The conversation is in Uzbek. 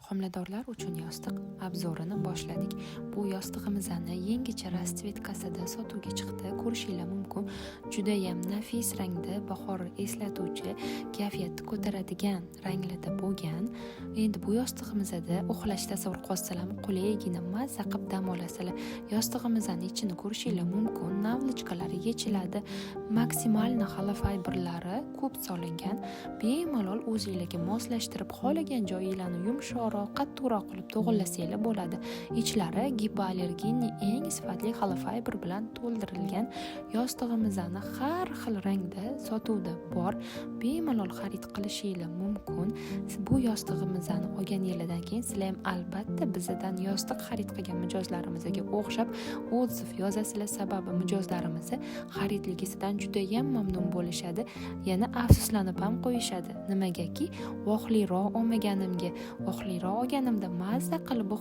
Homiladorlar uchun yostiq obzorini boshladik. Bu yostig'imizni yangicha rasvetkasida sotuvga chiqdi. Ko'rishinglar mumkin. Juda ham nafis rangda, bahor eslatuvchi, kayfiyatni ko'taradigan ranglarda bo'lgan. Endi bu yostig'imizda uxlash tasavvur qilsalar, qulayigina mazza qilib dam olasizlar. Yostig'imizning ichini ko'rishinglar mumkin. Navlichkalari yechiladi. Maksimal naxala fiberlari ko'p solingan. Bemalol o'zingizga moslashtirib, xohlagan joyinglarni yumshoqroq, qattiqroq qilib to'g'irlasanglar bo'ladi. Ichlari gipoallergenli eng sifatli xala fiber bilan to'ldirilgan. Yostig'imizni har xil rangda sotuvda bor. Bemalol xarid qilishinglar mumkin. Bu yostig'imizni olganingizdan keyin sizlar ham albatta bizdan yostiq xarid qilgan mijozlarimizga o'xshab otziv yozasizlar, sababi mijozlarimiz xaridligisidan juda ham mamnun bo'lishadi. Yana afsuslanib ham qo'yishadi. Nimagaki vohliroq olmaganimga, vohliroq olganimda mazza qilib